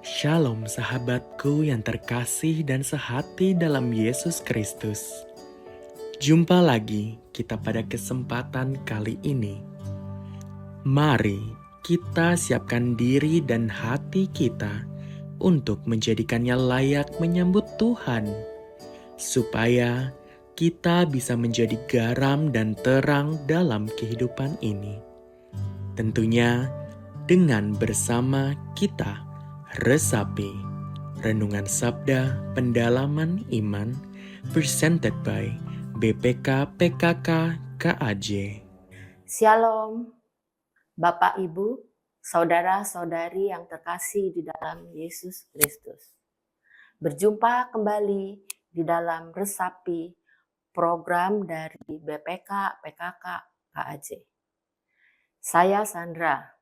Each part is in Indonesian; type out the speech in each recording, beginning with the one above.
Shalom sahabatku yang terkasih dan sehati dalam Yesus Kristus. Jumpa lagi kita pada kesempatan kali ini. Mari kita siapkan diri dan hati kita untuk menjadikannya layak menyambut Tuhan, supaya kita bisa menjadi garam dan terang dalam kehidupan ini. Tentunya dengan bersama kita resapi Renungan Sabda Pendalaman Iman presented by BPK PKK KAJ. Shalom, Bapak Ibu, saudara-saudari yang terkasih di dalam Yesus Kristus. Berjumpa kembali di dalam resapi program dari BPK PKK KAJ. Saya Sandra.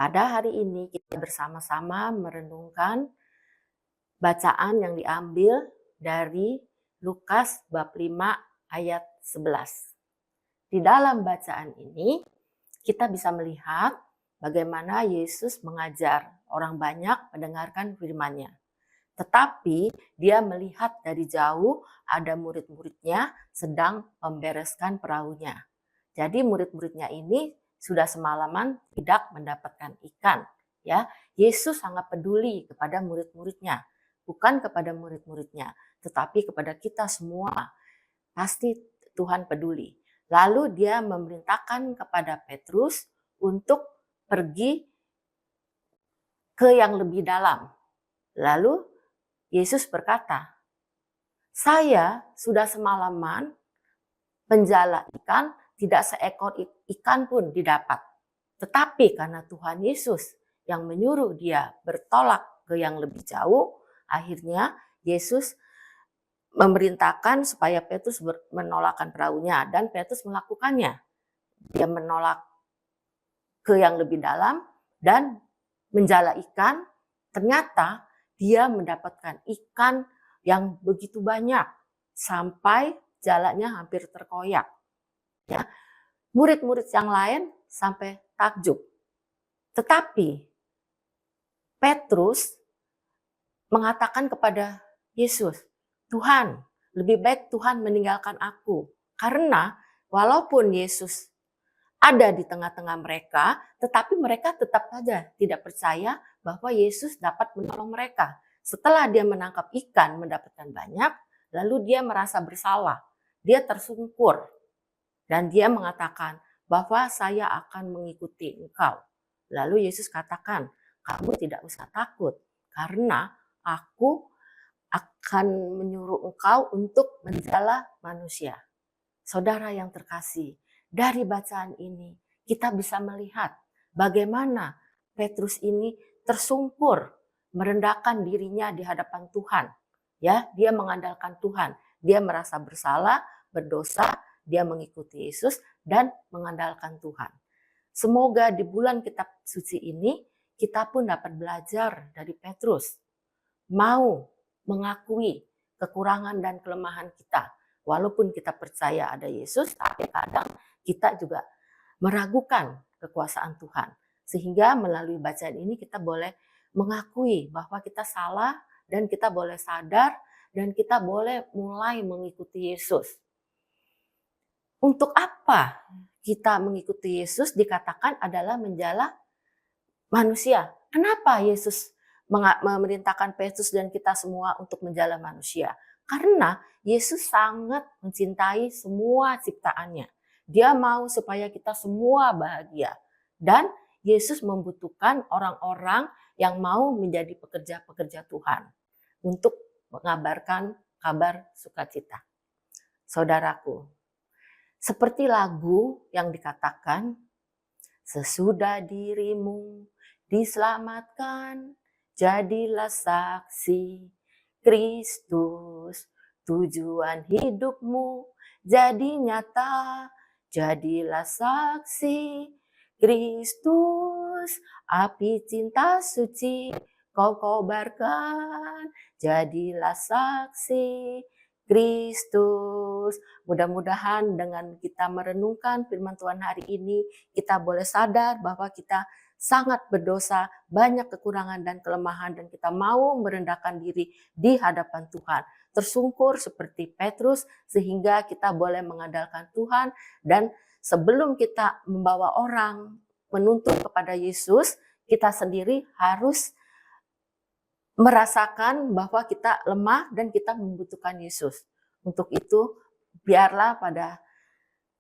Pada hari ini kita bersama-sama merenungkan bacaan yang diambil dari Lukas bab 5 ayat 11. Di dalam bacaan ini kita bisa melihat bagaimana Yesus mengajar orang banyak mendengarkan firman-Nya. Tetapi dia melihat dari jauh ada murid-muridnya sedang membereskan perahunya. Jadi murid-muridnya ini sudah semalaman tidak mendapatkan ikan. Ya, Yesus sangat peduli kepada murid-muridnya, bukan kepada murid-muridnya, tetapi kepada kita semua. Pasti Tuhan peduli. Lalu dia memerintahkan kepada Petrus untuk pergi ke yang lebih dalam. Lalu Yesus berkata, "Saya sudah semalaman menjala ikan, tidak seekor ikan pun didapat. Tetapi karena Tuhan Yesus yang menyuruh dia bertolak ke yang lebih jauh, akhirnya Yesus memerintahkan supaya Petrus menolakkan perahunya, dan Petrus melakukannya. Dia menolak ke yang lebih dalam dan menjala ikan. Ternyata dia mendapatkan ikan yang begitu banyak sampai jalannya hampir terkoyak. Ya, murid-murid yang lain sampai takjub. Tetapi Petrus mengatakan kepada Yesus, "Tuhan, lebih baik Tuhan meninggalkan aku." Karena walaupun Yesus ada di tengah-tengah mereka, tetapi mereka tetap saja tidak percaya bahwa Yesus dapat menolong mereka. Setelah dia menangkap ikan mendapatkan banyak, lalu dia merasa bersalah. Dia tersungkur dan dia mengatakan bahwa saya akan mengikuti engkau. Lalu Yesus katakan, "Kamu tidak usah takut karena aku akan menyuruh engkau untuk menjala manusia." Saudara yang terkasih, dari bacaan ini kita bisa melihat bagaimana Petrus ini tersungkur, merendahkan dirinya di hadapan Tuhan. Ya, dia mengandalkan Tuhan. Dia merasa bersalah, berdosa, dia mengikuti Yesus dan mengandalkan Tuhan. Semoga di bulan kitab suci ini kita pun dapat belajar dari Petrus. Mau mengakui kekurangan dan kelemahan kita. Walaupun kita percaya ada Yesus, tapi kadang kita juga meragukan kekuasaan Tuhan. Sehingga melalui bacaan ini kita boleh mengakui bahwa kita salah dan kita boleh sadar dan kita boleh mulai mengikuti Yesus. Untuk apa kita mengikuti Yesus dikatakan adalah menjala manusia. Kenapa Yesus memerintahkan Petrus dan kita semua untuk menjala manusia? Karena Yesus sangat mencintai semua ciptaannya. Dia mau supaya kita semua bahagia. Dan Yesus membutuhkan orang-orang yang mau menjadi pekerja-pekerja Tuhan untuk mengabarkan kabar sukacita. Saudaraku, seperti lagu yang dikatakan, "Sesudah dirimu diselamatkan, jadilah saksi Kristus. Tujuan hidupmu jadi nyata, jadilah saksi Kristus. Api cinta suci kau kobarkan, jadilah saksi Kristus." Mudah-mudahan dengan kita merenungkan firman Tuhan hari ini, kita boleh sadar bahwa kita sangat berdosa, banyak kekurangan dan kelemahan, dan kita mau merendahkan diri di hadapan Tuhan. Tersungkur seperti Petrus sehingga kita boleh mengandalkan Tuhan, dan sebelum kita membawa orang menuntut kepada Yesus, kita sendiri harus merasakan bahwa kita lemah dan kita membutuhkan Yesus. Untuk itu, biarlah pada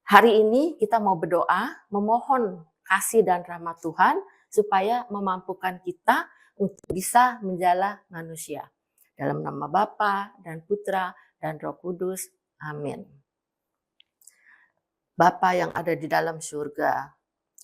hari ini kita mau berdoa, memohon kasih dan rahmat Tuhan supaya memampukan kita untuk bisa menjala manusia. Dalam nama Bapa dan Putra dan Roh Kudus. Amin. Bapa yang ada di dalam surga,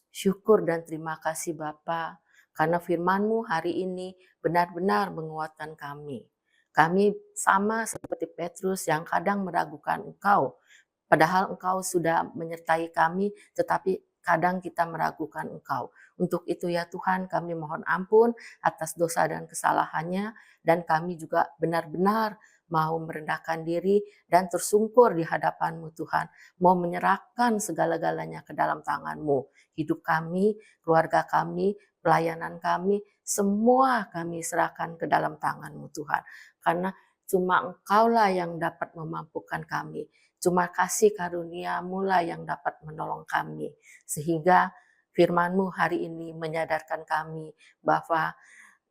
syukur dan terima kasih Bapa, karena firman-Mu hari ini benar-benar menguatkan kami. Kami sama seperti Petrus yang kadang meragukan Engkau, padahal Engkau sudah menyertai kami, tetapi kadang kita meragukan Engkau. Untuk itu ya Tuhan, kami mohon ampun atas dosa dan kesalahannya, dan kami juga benar-benar mau merendahkan diri dan tersungkur di hadapan-Mu Tuhan, mau menyerahkan segala-galanya ke dalam tangan-Mu. Hidup kami, keluarga kami, pelayanan kami, semua kami serahkan ke dalam tangan-Mu Tuhan. Karena cuma Engkaulah yang dapat memampukan kami. Cuma kasih karunia-Mu lah yang dapat menolong kami. Sehingga firman-Mu hari ini menyadarkan kami bahwa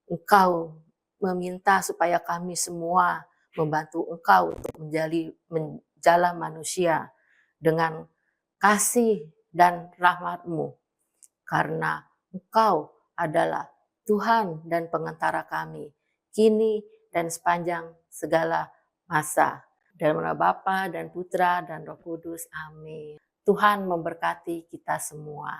Engkau meminta supaya kami semua membantu Engkau untuk menjala manusia dengan kasih dan rahmat-Mu. Karena Engkau adalah Tuhan dan pengantara kami, kini dan sepanjang segala masa. Dalam nama Bapa dan Putra dan Roh Kudus. Amin. Tuhan memberkati kita semua.